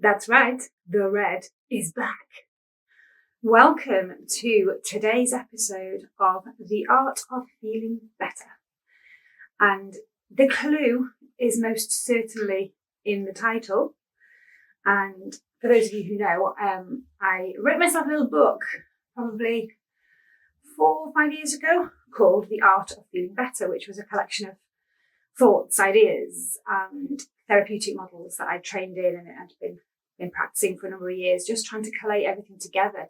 That's right, the red is back. Welcome to today's episode of The Art of Feeling Better. And the clue is most certainly in the title. And for those of you who know, I wrote myself a little book probably 4 or 5 years ago called The Art of Feeling Better, which was a collection of thoughts, ideas, and therapeutic models that I'd trained in and had been practicing for a number of years, just trying to collate everything together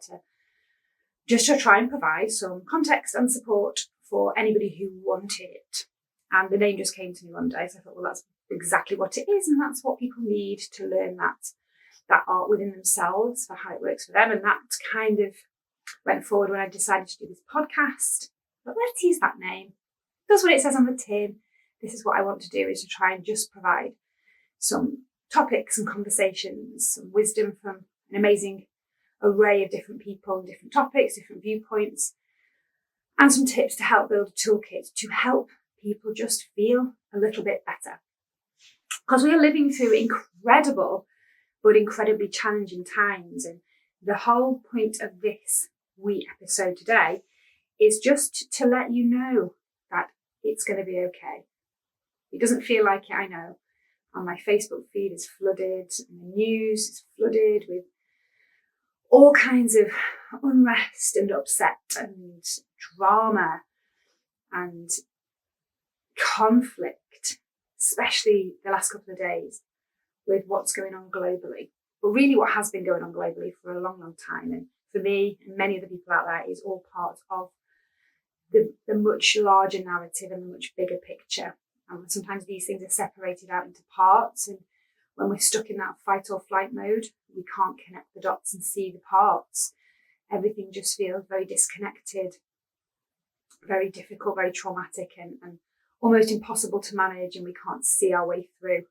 to try and provide some context and support for anybody who wanted it. And the name just came to me one day, so I thought, well, that's exactly what it is, and that's what people need to learn that art within themselves for how it works for them. And that kind of went forward when I decided to do this podcast. But let's use that name. That's what it says on the tin. This is what I want to do, is to try and just provide some topics and conversations, some wisdom from an amazing array of different people, different topics, different viewpoints, and some tips to help build a toolkit to help people just feel a little bit better. Because we are living through incredible but incredibly challenging times, and the whole point of this episode today is just to let you know that it's going to be okay. It doesn't feel like it, I know. And my Facebook feed is flooded, and the news is flooded with all kinds of unrest and upset and drama and conflict, especially the last couple of days with what's going on globally. But really what has been going on globally for a long, long time, and for me and many other people out there, is all part of the much larger narrative and the much bigger picture. And sometimes these things are separated out into parts, and when we're stuck in that fight or flight mode, we can't connect the dots and see the parts. Everything just feels very disconnected, very difficult, very traumatic, and almost impossible to manage, and we can't see our way through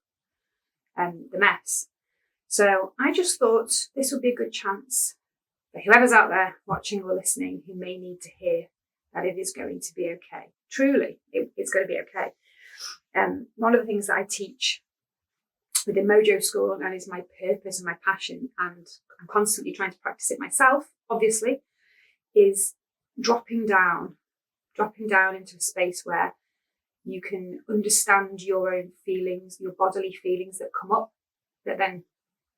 the mess. So I just thought this would be a good chance for whoever's out there watching or listening who may need to hear that it is going to be okay. Truly, it's going to be okay. One of the things that I teach within Mojo School, and is my purpose and my passion, and I'm constantly trying to practice it myself, obviously, is dropping down into a space where you can understand your own feelings, your bodily feelings that come up, that then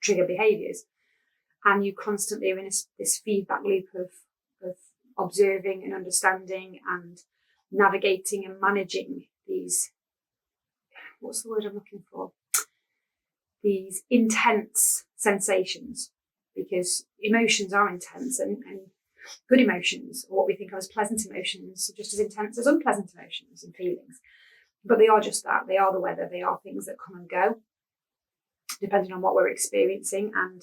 trigger behaviours. And you constantly are in this feedback loop of observing and understanding and navigating and managing these, what's the word I'm looking for? These intense sensations, because emotions are intense, and good emotions, or what we think of as pleasant emotions, are just as intense as unpleasant emotions and feelings. But they are just that. They are the weather. They are things that come and go, depending on what we're experiencing. And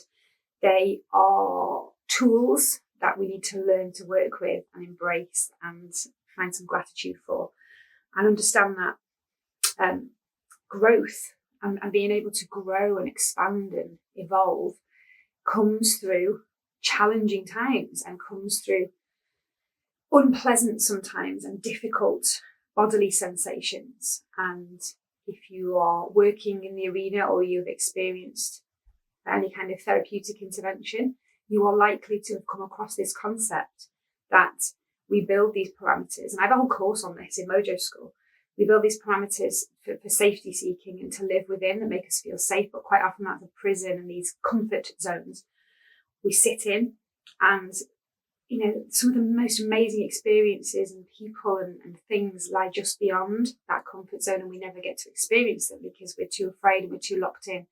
they are tools that we need to learn to work with and embrace and find some gratitude for, and understand that growth and being able to grow and expand and evolve comes through challenging times, and comes through unpleasant sometimes and difficult bodily sensations. And if you are working in the arena, or you've experienced any kind of therapeutic intervention, you are likely to have come across this concept that we build these parameters. And I have a whole course on this in Mojo School. We build these parameters for safety seeking and to live within, that make us feel safe, but quite often that's a prison and these comfort zones we sit in. And, you know, some of the most amazing experiences and people and things lie just beyond that comfort zone, and we never get to experience them because we're too afraid and we're too locked in.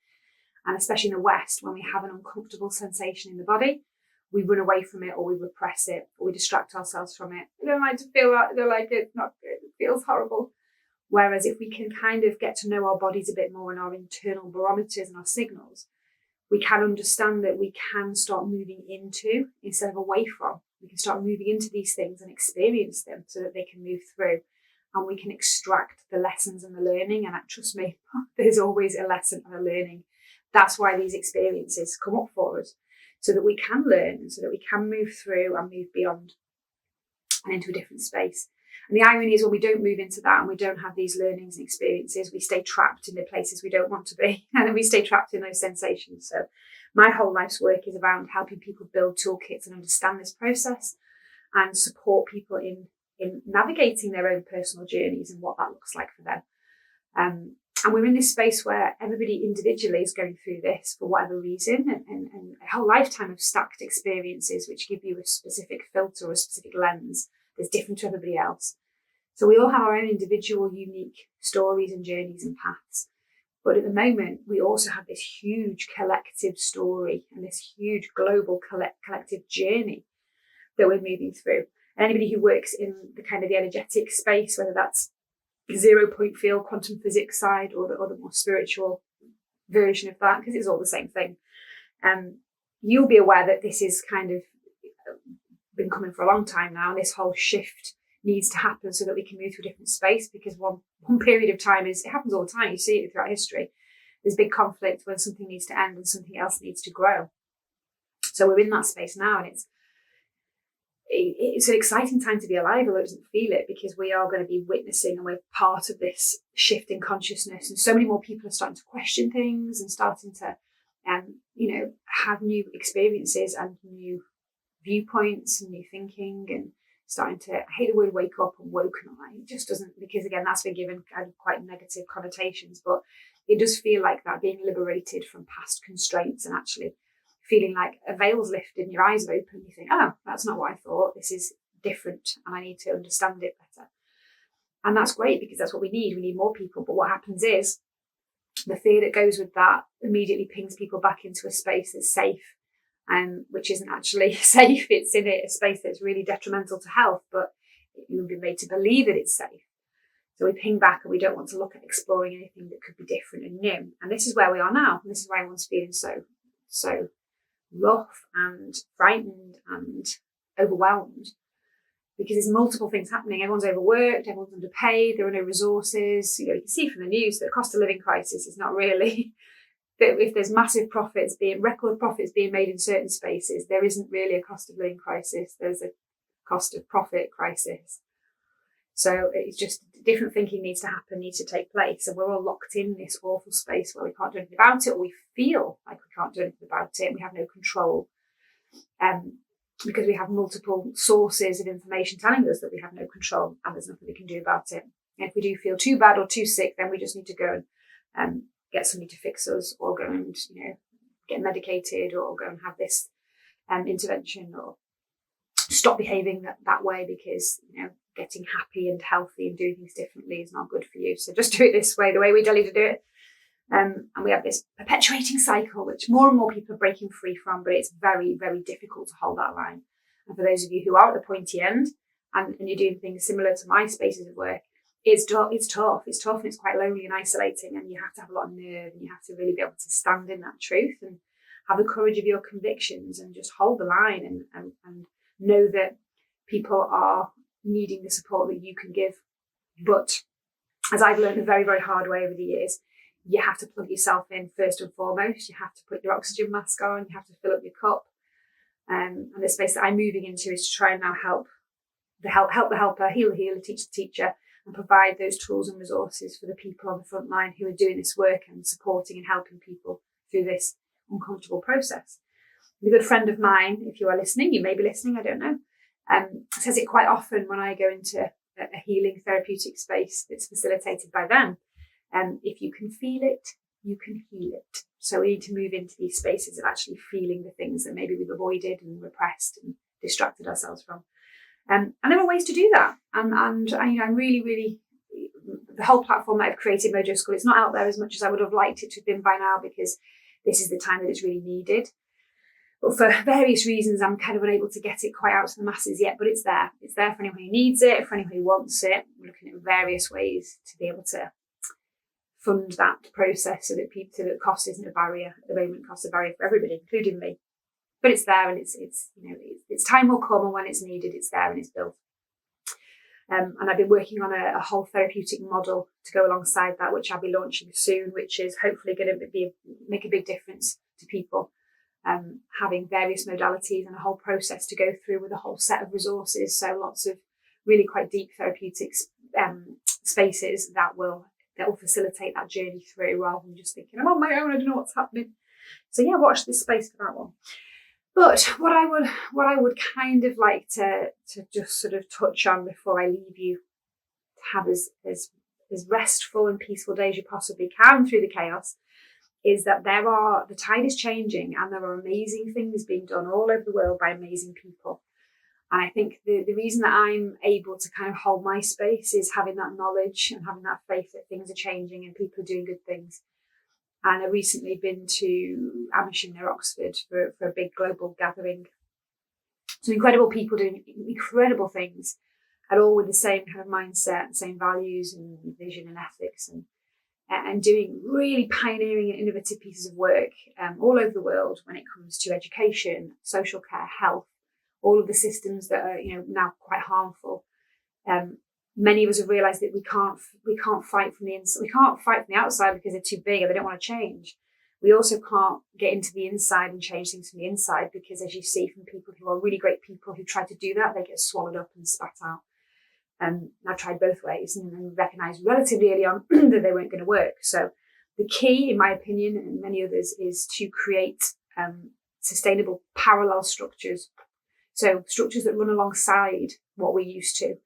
And especially in the West, when we have an uncomfortable sensation in the body, we run away from it, or we repress it, or we distract ourselves from it. I don't like to feel that. I don't like it. Not good. It feels horrible. Whereas if we can kind of get to know our bodies a bit more and our internal barometers and our signals, we can understand that we can start moving into instead of away from. We can start moving into these things and experience them so that they can move through, and we can extract the lessons and the learning. And trust me, there's always a lesson and a learning. That's why these experiences come up for us, so that we can learn, so that we can move through and move beyond and into a different space. And the irony is when we don't move into that and we don't have these learnings and experiences, we stay trapped in the places we don't want to be. And then we stay trapped in those sensations. So my whole life's work is around helping people build toolkits and understand this process and support people in navigating their own personal journeys and what that looks like for them. And we're in this space where everybody individually is going through this for whatever reason, and a whole lifetime of stacked experiences which give you a specific filter or a specific lens that's different to everybody else. So we all have our own individual, unique stories and journeys and paths. But at the moment, we also have this huge collective story and this huge global collective journey that we're moving through. And anybody who works in the kind of the energetic space, whether that's 0 point field, quantum physics side, or the more spiritual version of that, because it's all the same thing, you'll be aware that this is kind of been coming for a long time now. And this whole shift needs to happen so that we can move to a different space, because one period of time it happens all the time. You see it throughout history. There's big conflict when something needs to end and something else needs to grow. So we're in that space now, and it's an exciting time to be alive, although it doesn't feel it, because we are going to be witnessing and we're part of this shift in consciousness. And so many more people are starting to question things and starting to, have new experiences and new viewpoints and new thinking, and starting to, I hate the word wake up and woken up. It just doesn't, because again, that's been given kind of quite negative connotations, but it does feel like that, being liberated from past constraints and actually feeling like a veil's lifted and your eyes are open. You think, oh, that's not what I thought. This is different and I need to understand it better. And that's great, because that's what we need. We need more people. But what happens is the fear that goes with that immediately pings people back into a space that's safe, which isn't actually safe. It's in a space that's really detrimental to health, but you've been made to believe that it's safe. So we ping back and we don't want to look at exploring anything that could be different and new. And this is where we are now. And this is why everyone's feeling so rough and frightened and overwhelmed, because there's multiple things happening. Everyone's overworked, everyone's underpaid, there are no resources. You can see from the news that the cost of living crisis is not really that. If there's massive record profits being made in certain spaces, there isn't really a cost of living crisis. There's a cost of profit crisis. So it's just different thinking needs to take place. And we're all locked in this awful space where we can't do anything about it, or we feel like we can't do anything about it, and we have no control. Because we have multiple sources of information telling us that we have no control and there's nothing we can do about it. And if we do feel too bad or too sick, then we just need to go and get somebody to fix us, or go and get medicated, or go and have this intervention, or stop behaving that way, because getting happy and healthy and doing things differently is not good for you. So just do it this way, the way we tell you to do it. And we have this perpetuating cycle, which more and more people are breaking free from, but it's very, very difficult to hold that line. And for those of you who are at the pointy end and you're doing things similar to my spaces of work, it's tough, and it's quite lonely and isolating, and you have to have a lot of nerve, and you have to really be able to stand in that truth and have the courage of your convictions and just hold the line and know that people are needing the support that you can give. But as I've learned the very, very hard way over the years, you have to plug yourself in first and foremost. You have to put your oxygen mask on. You have to fill up your cup. And the space that I'm moving into is to try and now help the helper, heal the healer, teach the teacher, and provide those tools and resources for the people on the front line who are doing this work and supporting and helping people through this uncomfortable process. A good friend of mine, if you are listening, you may be listening, I don't know, says it quite often when I go into a healing therapeutic space that's facilitated by them. If you can feel it, you can heal it. So we need to move into these spaces of actually feeling the things that maybe we've avoided and repressed and distracted ourselves from. And there are ways to do that. And I'm really, really, the whole platform that I've created, Mojo School, it's not out there as much as I would have liked it to have been by now, because this is the time that it's really needed. But for various reasons, I'm kind of unable to get it quite out to the masses yet, but it's there. It's there for anyone who needs it, for anyone who wants it. We're looking at various ways to be able to fund that process so that cost isn't a barrier. At the moment, cost is a barrier for everybody, including me. But it's there, and it's time will come, and when it's needed, it's there and it's built. And I've been working on a whole therapeutic model to go alongside that, which I'll be launching soon, which is hopefully going to make a big difference to people. Having various modalities and a whole process to go through with a whole set of resources. So lots of really quite deep therapeutic spaces that will facilitate that journey through, rather than just thinking, I'm on my own, I don't know what's happening. So yeah, watch this space for that one. But what I would kind of like to just sort of touch on before I leave you to have as restful and peaceful day as you possibly can through the chaos, is that the tide is changing, and there are amazing things being done all over the world by amazing people. And I think the reason that I'm able to kind of hold my space is having that knowledge and having that faith that things are changing and people are doing good things. And I've recently been to Amersham near Oxford for a big global gathering. Some incredible people doing incredible things, and all with the same kind of mindset, same values and vision and ethics, and doing really pioneering and innovative pieces of work all over the world when it comes to education, social care, health, all of the systems that are now quite harmful. Many of us have realised that we can't fight from the inside. We can't fight from the outside because they're too big or they don't want to change. We also can't get into the inside and change things from the inside, because, as you see from people who are really great people who try to do that, they get swallowed up and spat out. I've tried both ways and recognised relatively early on that they weren't going to work. So the key, in my opinion, and many others, is to create sustainable parallel structures. So structures that run alongside what we're used to,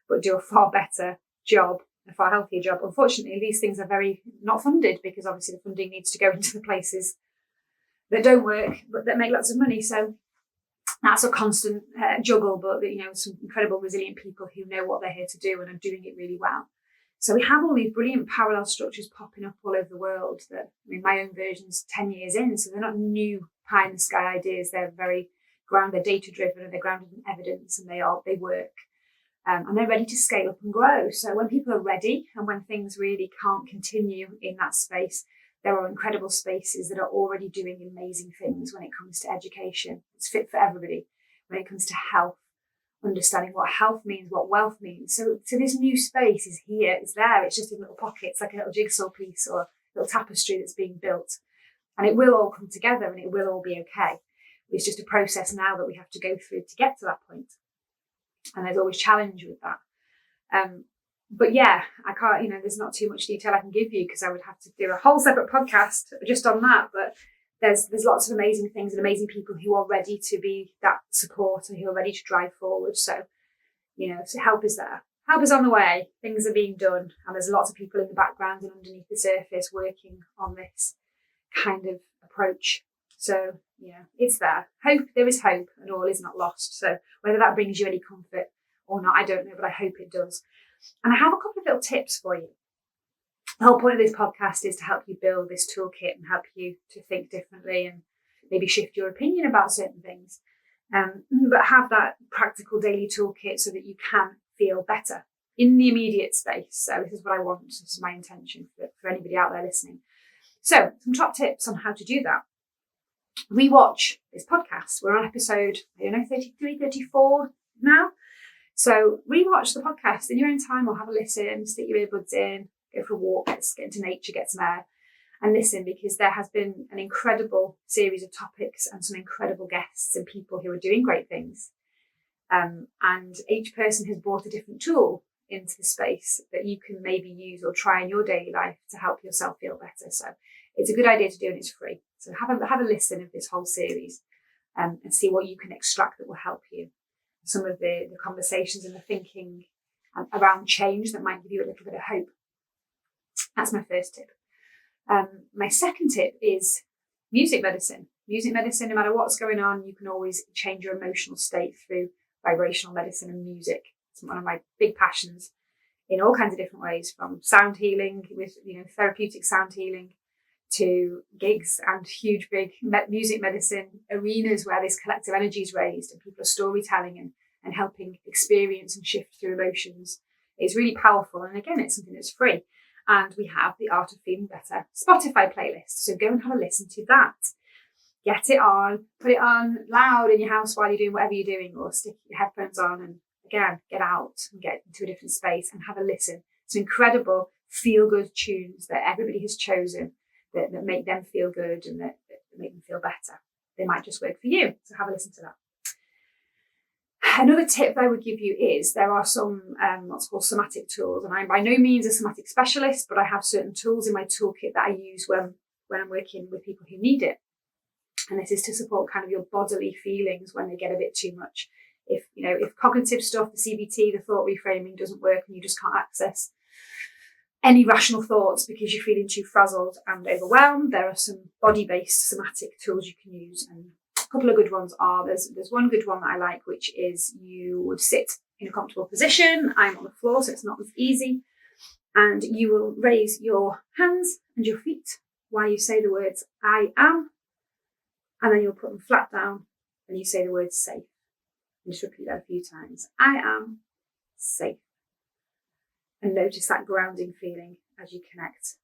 but do a far better job, a far healthier job. Unfortunately, these things are very not funded, because obviously the funding needs to go into the places that don't work, but that make lots of money. So that's a constant juggle, but some incredible resilient people who know what they're here to do and are doing it really well. So we have all these brilliant parallel structures popping up all over the world that, my own version's 10 years in, so they're not new pie in the sky ideas. They're very grounded, they're data driven, and they're grounded in evidence, and they work. And they're ready to scale up and grow. So when people are ready, and when things really can't continue in that space, there are incredible spaces that are already doing amazing things when it comes to education. It's fit for everybody. When it comes to health, understanding what health means, what wealth means. So this new space is here, it's there, it's just in little pockets, like a little jigsaw piece or a little tapestry that's being built. And it will all come together and it will all be okay. It's just a process now that we have to go through to get to that point. And there's always challenge with that. But yeah, I can't, there's not too much detail I can give you, because I would have to do a whole separate podcast just on that. But there's lots of amazing things and amazing people who are ready to be that support and who are ready to drive forward. So, so help is there. Help is on the way. Things are being done. And there's lots of people in the background and underneath the surface working on this kind of approach. So, it's there. There is hope, and all is not lost. So whether that brings you any comfort or not, I don't know, but I hope it does. And I have a couple of little tips for you. The whole point of this podcast is to help you build this toolkit and help you to think differently and maybe shift your opinion about certain things. But have that practical daily toolkit so that you can feel better in the immediate space. So this is what I want. This is my intention for anybody out there listening. So some top tips on how to do that. Rewatch this podcast. We're on episode, 33, 34 now. So rewatch the podcast in your own time, or have a listen, stick your earbuds in, go for a walk, get into nature, get some air, and listen, because there has been an incredible series of topics and some incredible guests and people who are doing great things. And each person has brought a different tool into the space that you can maybe use or try in your daily life to help yourself feel better. So it's a good idea to do, and it's free. So have a listen of this whole series and see what you can extract that will help you. Some of the conversations and the thinking around change that might give you a little bit of hope. That's my first tip. My second tip is music medicine. Music medicine, no matter what's going on, you can always change your emotional state through vibrational medicine and music. It's one of my big passions in all kinds of different ways, from sound healing with therapeutic sound healing to gigs and huge big music medicine arenas where this collective energy is raised and people are storytelling and helping experience and shift through emotions. It's really powerful, and again, it's something that's free. And we have the Art of Feeling Better Spotify playlist, so go and have a listen to that. Get it on, put it on loud in your house while you're doing whatever you're doing, or stick your headphones on and again, get out and get into a different space and have a listen. Some incredible feel-good tunes that everybody has chosen that make them feel good and that make them feel better. They might just work for you, so have a listen to that. Another tip that I would give you is there are some what's called somatic tools, and I'm by no means a somatic specialist, but I have certain tools in my toolkit that I use when I'm working with people who need it. And this is to support kind of your bodily feelings when they get a bit too much. If cognitive stuff, the CBT, the thought reframing doesn't work and you just can't access any rational thoughts because you're feeling too frazzled and overwhelmed, there are some body-based somatic tools you can use. And a couple of good ones are, there's one good one that I like, which is you would sit in a comfortable position. I'm on the floor, so it's not as easy. And you will raise your hands and your feet while you say the words, I am. And then you'll put them flat down and you say the word safe. And just repeat that a few times. I am safe. And notice that grounding feeling as you connect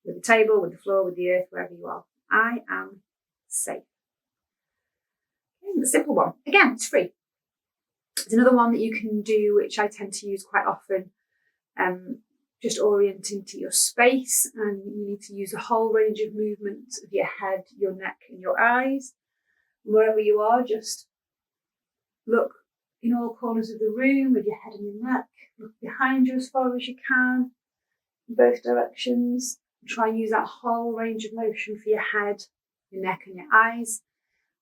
with the table, with the floor, with the earth, wherever you are. I am safe. Okay, the simple one. Again, it's free. There's another one that you can do, which I tend to use quite often. Just orienting to your space, and you need to use a whole range of movements of your head, your neck and your eyes. Wherever you are, just look in all corners of the room with your head and your neck. Look behind you as far as you can, in both directions. Try and use that whole range of motion for your head, your neck and your eyes.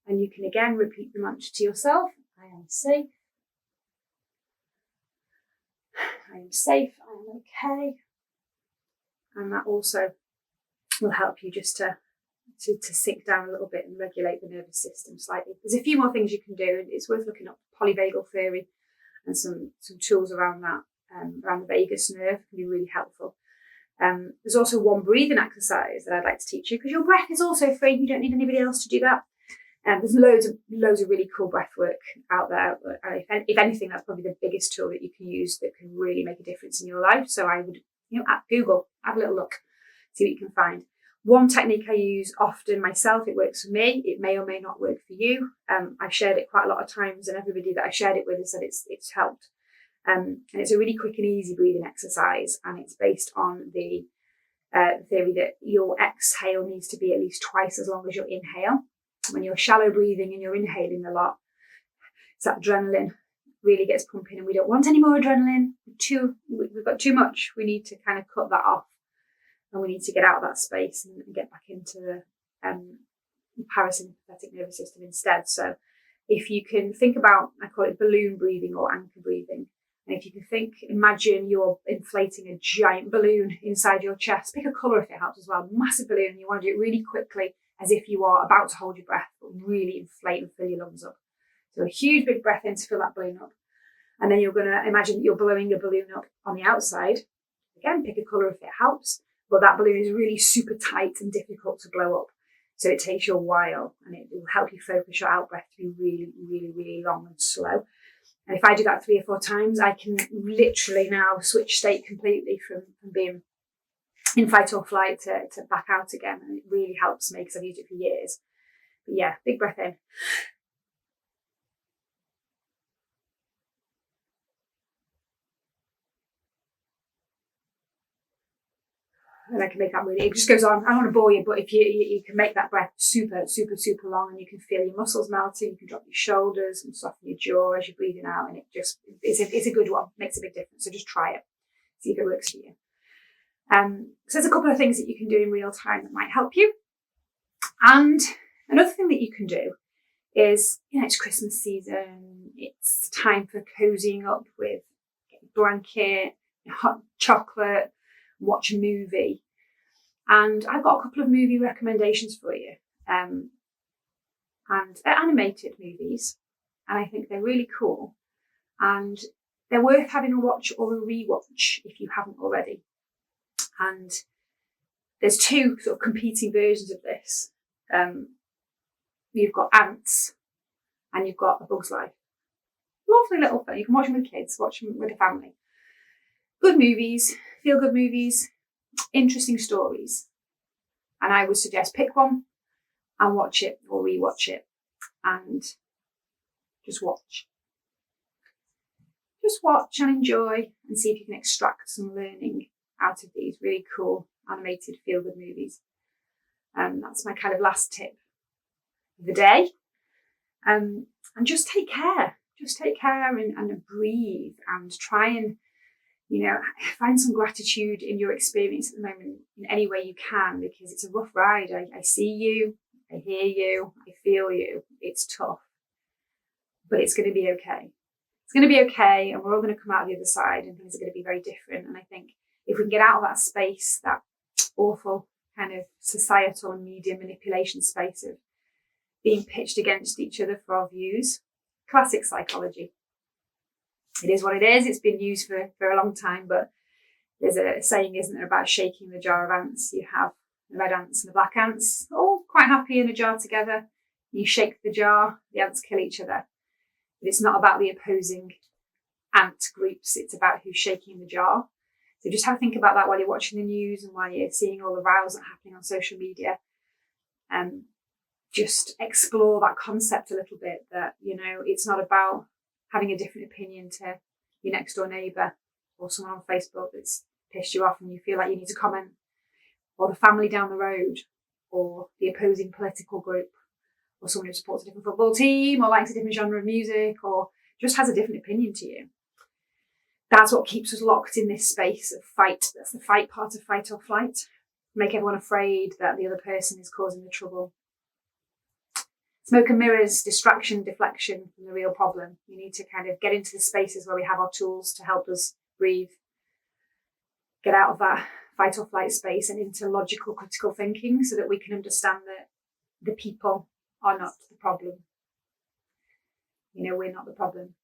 And you can again repeat the mantra to yourself. I am safe. I am safe. I am okay. And that also will help you just to sink down a little bit and regulate the nervous system slightly. There's a few more things you can do, and it's worth looking up polyvagal theory and some tools around that, around the vagus nerve can be really helpful. There's also one breathing exercise that I'd like to teach you, because your breath is also free. You don't need anybody else to do that. There's loads of really cool breath work out there. If anything, that's probably the biggest tool that you can use that can really make a difference in your life. So I would, at Google, have a little look, see what you can find. One technique I use often myself, it works for me. It may or may not work for you. I've shared it quite a lot of times, and everybody that I shared it with has said it's helped. And it's a really quick and easy breathing exercise, and it's based on the theory that your exhale needs to be at least twice as long as your inhale. When you're shallow breathing and you're inhaling a lot, it's that adrenaline really gets pumping, and we don't want any more adrenaline. We've got too much. We need to kind of cut that off, and we need to get out of that space and get back into the parasympathetic nervous system instead. So if you can think about, I call it balloon breathing or anchor breathing. And if you can imagine you're inflating a giant balloon inside your chest. Pick a colour if it helps as well. Massive balloon, and you want to do it really quickly, as if you are about to hold your breath, but really inflate and fill your lungs up. So a huge big breath in to fill that balloon up. And then you're going to imagine that you're blowing a balloon up on the outside. Again, pick a colour if it helps. But that balloon is really super tight and difficult to blow up. So it takes you a while, and it will help you focus your out breath to be really, really, really long and slow. And if I do that 3 or 4 times, I can literally now switch state completely from being in fight or flight to back out again. And it really helps me because I've used it for years. But yeah, big breath in. And I can make that really, it just goes on. I don't want to bore you, but if you can make that breath super, super, super long, and you can feel your muscles melting, you can drop your shoulders and soften your jaw as you're breathing out, and it's a good one, makes a big difference. So just try it, see if it works for you. So there's a couple of things that you can do in real time that might help you. And another thing that you can do is, it's Christmas season, it's time for cozying up with a blanket, hot chocolate, watch a movie. And I've got a couple of movie recommendations for you. And they're animated movies, and I think they're really cool. And they're worth having a watch or a rewatch if you haven't already. And there's 2 sort of competing versions of this. You've got Ants and you've got A Bug's Life. Lovely little thing. You can watch them with kids, watch them with a family. Good movies, feel-good movies, interesting stories. And I would suggest pick one and watch it or rewatch it, and just watch. Just watch and enjoy, and see if you can extract some learning out of these really cool animated feel-good movies. That's my kind of last tip of the day. And just take care. just take care and breathe and try and, find some gratitude in your experience at the moment in any way you can, because it's a rough ride. I see you, I hear you, I feel you. It's tough, but it's going to be okay. It's going to be okay, and we're all going to come out the other side, and things are going to be very different. And I think if we can get out of that space, that awful kind of societal and media manipulation space of being pitched against each other for our views, classic psychology. It is what it is. It's been used for a long time, but there's a saying, isn't there, about shaking the jar of ants. You have the red ants and the black ants all quite happy in a jar together. You shake the jar, the ants kill each other. But it's not about the opposing ant groups. It's about who's shaking the jar. So just have a think about that while you're watching the news and while you're seeing all the rows that are happening on social media. Just explore that concept a little bit, that, it's not about having a different opinion to your next door neighbour or someone on Facebook that's pissed you off and you feel like you need to comment, or the family down the road, or the opposing political group, or someone who supports a different football team or likes a different genre of music or just has a different opinion to you. That's what keeps us locked in this space of fight. That's the fight part of fight or flight. Make everyone afraid that the other person is causing the trouble. Smoke and mirrors, distraction, deflection from the real problem. We need to kind of get into the spaces where we have our tools to help us breathe, get out of that fight or flight space and into logical, critical thinking, so that we can understand that the people are not the problem. We're not the problem.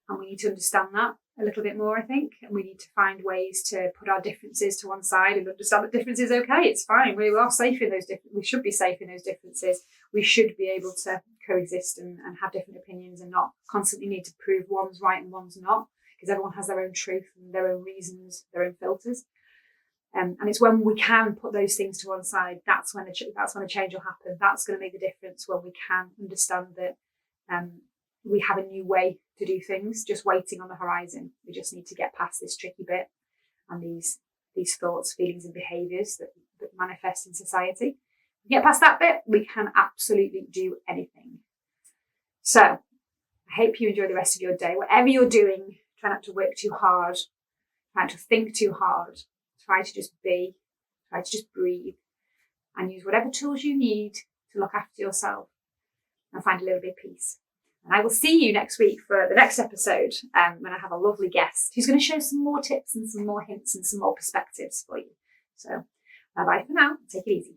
And we need to understand that a little bit more, I think. And we need to find ways to put our differences to one side and understand that difference is okay. It's fine. We are safe in those differences. We should be safe in those differences. We should be able to coexist and have different opinions and not constantly need to prove one's right and one's not, because everyone has their own truth and their own reasons, their own filters. And it's when we can put those things to one side, that's when a change will happen. That's going to make the difference, when we can understand that we have a new way to do things just waiting on the horizon. We just need to get past this tricky bit and these thoughts, feelings and behaviours that manifest in society. Get past that bit, we can absolutely do anything. So I hope you enjoy the rest of your day. Whatever you're doing, try not to work too hard, try not to think too hard, try to just be, try to just breathe, and use whatever tools you need to look after yourself and find a little bit of peace. And I will see you next week for the next episode, when I have a lovely guest who's going to share some more tips and some more hints and some more perspectives for you. So bye-bye for now. Take it easy.